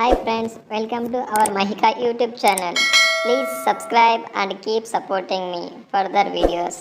Hi friends, welcome to our Mahika YouTube channel. Please subscribe and keep supporting me further videos.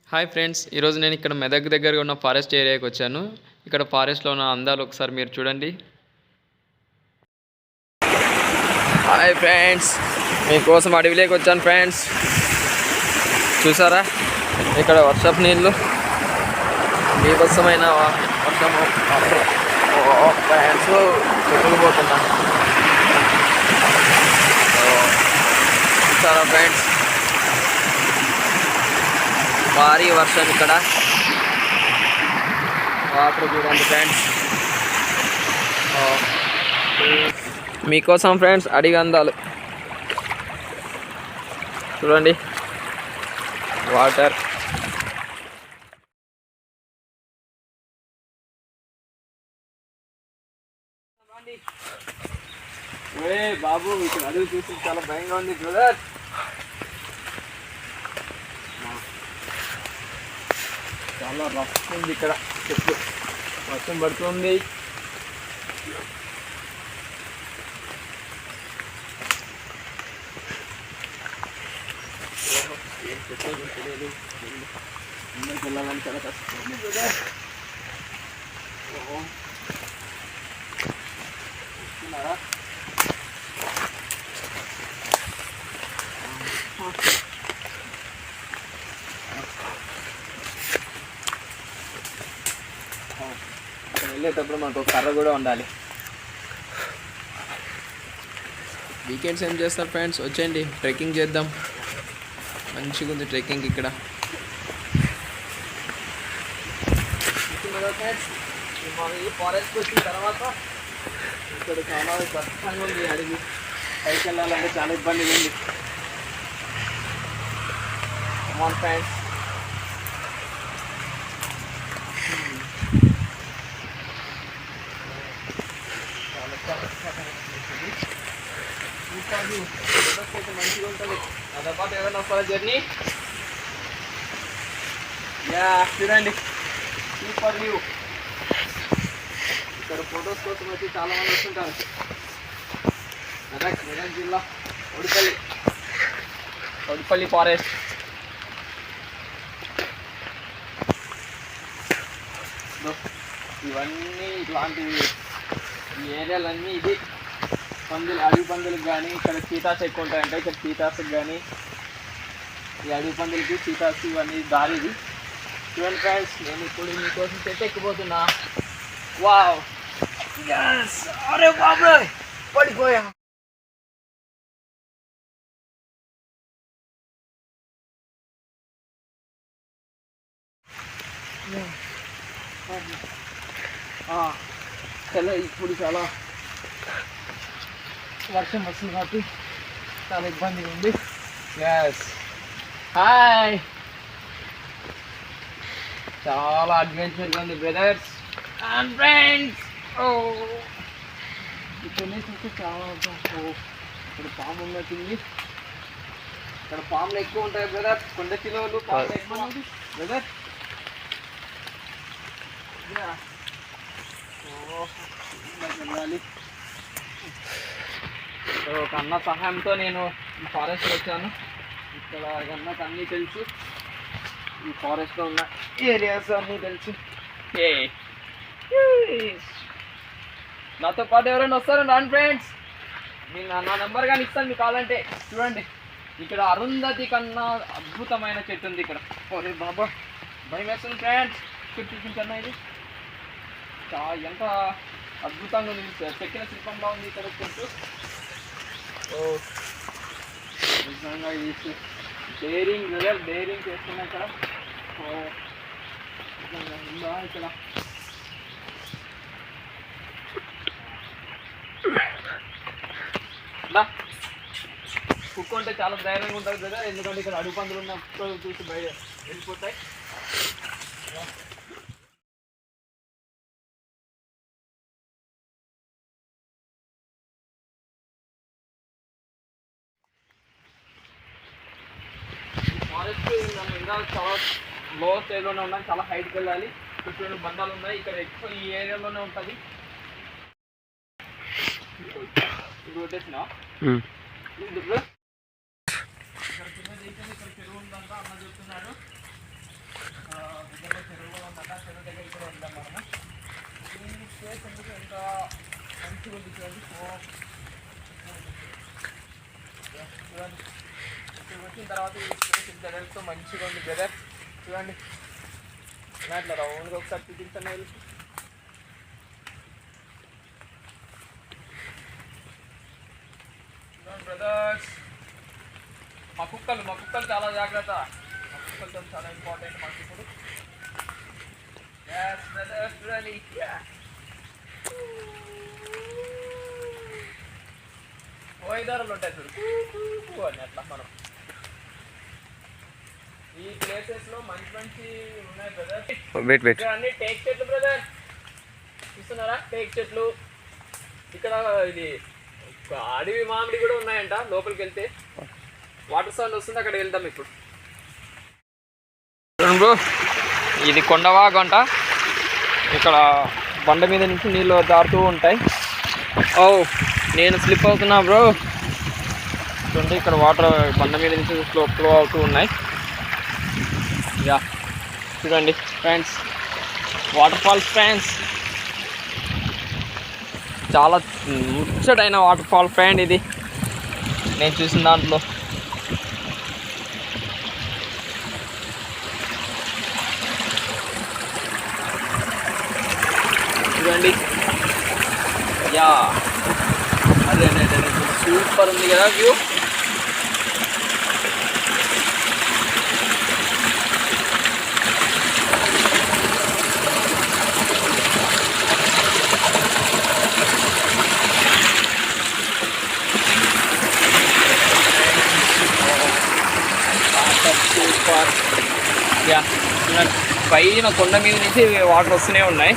Hi friends, ఈరోజు నేను ఇక్కడ మెదక్ దగ్గరగా ఉన్న forest ఏరియాకి వచ్చాను. ఇక్కడ ఫారెస్ట్లో ఉన్న అందాలు ఒకసారి మీరు చూడండి. హాయ్ ఫ్రెండ్స్, మీకోసం అడవిలోకి వచ్చాను ఫ్రెండ్స్. చూసారా ఇక్కడ వర్షపు నీళ్ళు, బీభత్సమైన వర్షము ఫ్రెండ్స్ కొట్టుకుపోతున్నాను. చూసారా ఫ్రెండ్స్, భారీ వర్షం ఇక్కడ. వాటర్ చూడండి ఫ్రెండ్స్. మీకోసం ఫ్రెండ్స్ అడిగి అందాలు చూడండి. వాటర్ బాబు, ఇక్కడ అడుగు చూసి చాలా భయంగా ఉంది బ్రదర్. చాలా రఫ్ ఉంది ఇక్కడ, చెట్లు వర్షం పడుతుంది. ఏం చెట్లు తెలియదు, ముందుకు వెళ్ళాలని చాలా కష్టం బ్రదర్. చూస్తున్నారా? వెళ్ళేటప్పుడు మనకు కర్ర కూడా ఉండాలి. వీకెండ్స్ ఏం చేస్తారు ఫ్రెండ్స్? వచ్చేయండి, ట్రెక్కింగ్ చేద్దాం. మంచిగా ఉంది ట్రెక్కింగ్ ఇక్కడ. ఈ ఫారెస్ట్ వచ్చిన తర్వాత ఇక్కడ చాలా కష్టంగా ఉంది. అడిగి పైకి వెళ్ళాలంటే చాలా ఇబ్బందిగా ఉంది. Come on friends. మంచిగా ఉంటుంది. అదే పాటు ఏదైనా వస్తారా జర్నీ? చూడండి, సూపర్ వ్యూ. ఇక్కడ ఫొటోస్ కోసం వచ్చి చాలా మంది వస్తుంటారు. మెదక్ జిల్లా ఒడిపల్లి ఫారెస్ట్. ఇవన్నీ ఇట్లాంటివి, ఈ ఏరియాలన్నీ ఇది పందులు, అడవి పందులకు కానీ ఇక్కడ చీతాస్ ఎక్కువ ఉంటాయంటే ఇక్కడ చీతాస్కి కానీ, ఈ అడవి పందులకి చీతాస్ ఇవన్నీ దారి ఇది. చూడండి ఫ్రెండ్స్, నేను ఇప్పుడు మీకోసం చెట్టు ఎక్కిపోతున్నా. వావ్, అరే బాబాయ్ పడిపోయా. చాలా ఇప్పుడు చాలా వర్షం వస్తుంది కాబట్టి చాలా ఇబ్బందిగా ఉంది. హాయ్, చాలా అడ్వెంచర్గా ఉంది బ్రదర్స్ అండ్ ఫ్రెండ్స్. ఇక్కడ చూస్తే చాలా ఇక్కడ పాము ఉన్నట్టుంది. ఇక్కడ పాములు ఎక్కువ ఉంటాయి బ్రదర్. 100 కిలోలు పాములు ఎక్కువ బ్రదర్. వెళ్ళాలి. ఒక అన్న సహాయంతో నేను ఈ ఫారెస్ట్ వచ్చాను. ఇక్కడ అన్నకు అన్నీ తెలుసు, ఈ ఫారెస్ట్లో ఉన్న ఏరియాస్ అన్నీ తెలుసు. నాతో పాటు ఎవరైనా వస్తారో రాండి ఫ్రెండ్స్. నేను నా నెంబర్ కానీ ఇస్తాను మీకు కావాలంటే. చూడండి, ఇక్కడ అరుంధతి కన్నా అద్భుతమైన చెట్టు ఉంది ఇక్కడ. ఒరే బాబా, భయం వేస్తుంది ఫ్రెండ్స్. చూపించన్నా ఇది ఎంత అద్భుతంగా ఉంది, చెక్కిన శిల్పంలో ఉంది ఇక్కడ చెట్టు. నిజంగా డైరింగ్ బ్రదర్, డైరింగ్ చేస్తున్నా ఇక్కడ. నిజంగా ఉందా ఇక్కడ? కుక్క ఉంటే చాలా ధైర్యంగా ఉంటుంది కదా, ఎందుకంటే ఇక్కడ అడుగు పందులు ఉన్న కుక్కలు చూసి బయట వెళ్ళిపోతాయి. ఫారెస్ట్ ఇంకా చాలా లో స్టేజ్లోనే ఉన్నాం, చాలా హైట్కి వెళ్ళాలి. చుట్టూ బంధాలు ఉన్నాయి. ఇక్కడ ఎక్కువ ఈ ఏరియాలోనే ఉంటుంది. కొట్టేసిన ఇక్కడ చిన్న ఇక్కడ చెరువు ఉందంట అన్న చెప్తున్నాడు. దగ్గరలో చెరువు కూడా ఉందంట. చెరువు దగ్గర కూడా వెళ్దాం మనము. ఈ ప్లేస్ ఎందుకు ఎంత మంచిగా ఉంది చూడండి. చూడండి ఇక్కడికి వచ్చిన తర్వాత ఈ ప్లేస్ ఇంత వెళ్తూ మంచిగా ఉంది బ్రదర్. చూడండి ఇట్లా రౌండ్గా ఒకసారి చూపించండి. బ్రదర్స్ మా కుక్కలు చాలా జాగ్రత్త. మా కుక్కలతో చాలా ఇంపార్టెంట్ మాకు ఇప్పుడు. బ్రదర్స్ చూడండి పోయిదారులు ఉంటాయి చూడు అని అట్లా మనం ఈ ప్లేసెస్ లో మంచి ఉన్నాయి బ్రదర్. అన్ని టేక్ చెట్లు బ్రదర్ చూస్తున్నారా? టేక్ చెట్లు ఇక్కడ ఇది అడవి మామిడి కూడా ఉన్నాయంట. లోపలికి వెళ్తే వాటర్ సౌండ్ వస్తుంది, అక్కడ వెళ్దాం ఇప్పుడు. బ్రో ఇది కొండవాగు అంట. ఇక్కడ బండ మీద నుంచి నీళ్ళు దారుతూ ఉంటాయి. ఓ నేను స్లిప్ అవుతున్నా బ్రో. చూడండి ఇక్కడ వాటర్ బండ మీద నుంచి ఫ్లో అవుతూ ఉన్నాయి. యా చూడండి ఫ్రెండ్స్, వాటర్ ఫాల్స్ ఫ్రెండ్స్, చాలా ముచ్చటైన వాటర్ ఫాల్ ఫ్రెండ్ ఇది నేను చూసిన దాంట్లో. చూడండి యా అదే సూపర్ ఉంది కదా వ్యూ. సూపర్ యా పైన కొండ మీద నుంచి వాటర్ వస్తూనే ఉన్నాయి.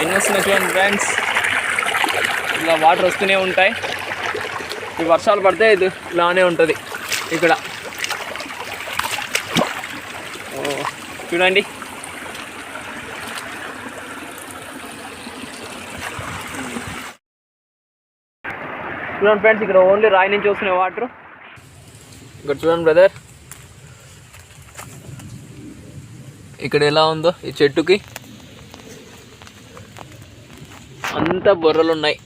ఎన్ని వస్తున్నాయి చూడండి ఫ్రెండ్స్. ఇలా వాటర్ వస్తూనే ఉంటాయి. ఈ వర్షాలు పడితే ఇది ఇలానే ఉంటుంది ఇక్కడ. చూడండి చూడండి ఫ్రెండ్స్, ఇక్కడ ఓన్లీ రాయి నుంచి వస్తున్నాయి వాటర్. ఇక్కడ చూడండి బ్రదర్, ఇక్కడ ఎలా ఉందో ఈ చెట్టుకి అంత బొర్రలు ఉన్నాయి,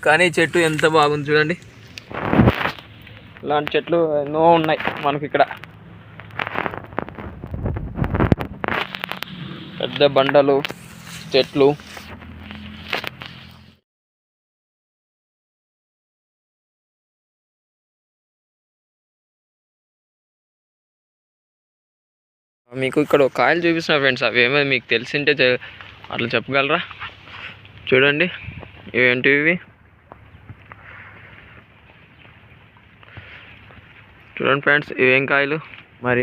కానీ చెట్టు ఎంత బాగుంది చూడండి. ఇలాంటి చెట్లు ఎన్నో ఉన్నాయి మనకి ఇక్కడ. పెద్ద బండలు, చెట్లు. మీకు ఇక్కడ కాయలు చూపిస్తున్నా ఫ్రెండ్స్, అవి ఏమో మీకు తెలిసింటే అట్లా చెప్పగలరా? చూడండి ఇవేంటివి ఇవి. చూడండి ఫ్రెండ్స్, ఇవేం కాయలు మరి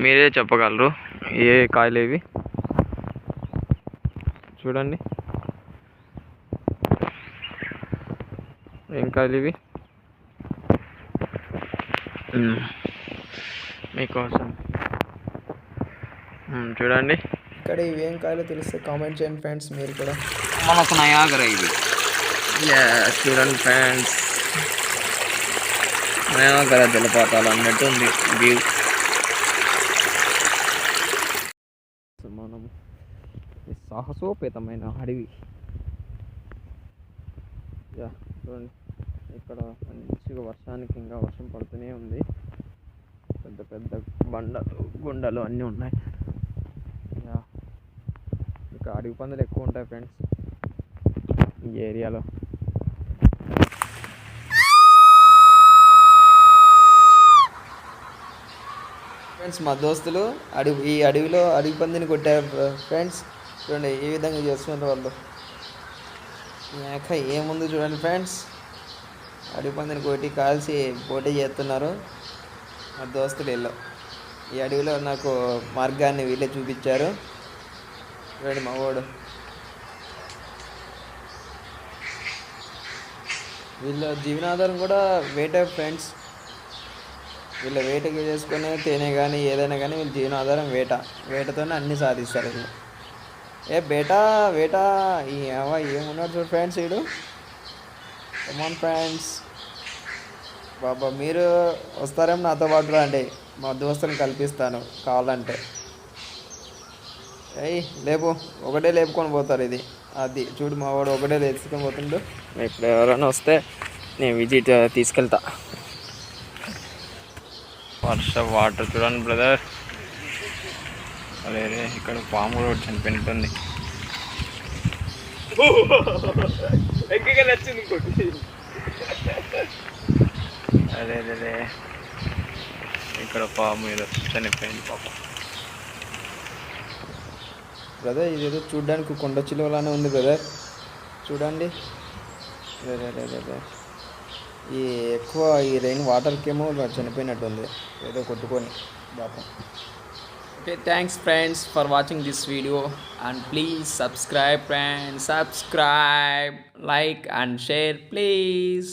మీరే చెప్పగలరు ఏ కాయలు ఇవి. చూడండి ఏం కాయలు ఇవి మీకోసం. చూడండి ఇక్కడ ఇవేం కాయలో తెలిస్తే కామెంట్ చేయండి ఫ్రెండ్స్. మీరు కూడా మనకు నయాగరా ఇది. చూడండి ఫ్రెండ్స్, నయాగరా జలపాతాలు అన్నట్టు ఉంది వ్యూ. మనం ఈ సాహసోపేతమైన అడవి. చూడండి ఇక్కడ మంచిగా వర్షానికి ఇంకా వర్షం పడుతూనే ఉంది. పెద్ద పెద్ద గుండలు అన్నీ ఉన్నాయి. ఇక్కడ అడవి పందులు ఎక్కువ ఉంటాయి ఫ్రెండ్స్ ఈ ఏరియాలో. ఫ్రెండ్స్ మా దోస్తులు ఈ అడవిలో అడవి పందిని కొట్టారు ఫ్రెండ్స్. చూడండి ఏ విధంగా చేస్తున్నారు వాళ్ళు. మేక ఏముంది చూడండి ఫ్రెండ్స్, అడవి పందిని కొట్టి కాల్చి పోటీ చేస్తున్నారు మా దోస్తులు. వీళ్ళు ఈ అడవిలో నాకు మార్గాన్ని వీళ్ళే చూపించారు. చూడండి మా వాడు. వీళ్ళ జీవనాధారం కూడా వేటే ఫ్రెండ్స్. వీళ్ళ వేటకి చేసుకునే తేనె కానీ ఏదైనా కానీ వీళ్ళ జీవనాధారం వేటతోనే అన్నీ సాధిస్తారు వీళ్ళు. బేటా వేటా ఏమున్నాడు చూడు ఫ్రెండ్స్ వీడు. కమాన్ ఫ్రెండ్స్, బాబా మీరు వస్తారేమో నాతో పాటు రండి, మా దోస్తులను కల్పిస్తాను కావాలంటే. లేపు ఒకటే లేపుకొని పోతారు. ఇది అది చూడు మా వాడు ఒకటే తెచ్చుకొని పోతుండు. ఇప్పుడు ఎవరైనా వస్తే నేను విజిట్ తీసుకెళ్తా. వాటర్ చూడండి బ్రదర్. అదే ఇక్కడ పాము కూడా చనిపోయినట్టుంది. అదే అదే ఇక్కడ పాము ఏదో చనిపోయింది పాప. బ్రదర్ ఇదేదో చూడడానికి కొండ చిలువలానే ఉంది బ్రదర్, చూడండి. అదే ఈ ఎక్కువ ఈ రెయిన్ వాటర్కేమో చనిపోయినట్టుంది, ఏదో కొట్టుకొని పాపం. Okay, thanks friends for watching this video, and please subscribe friends, subscribe, like and share please.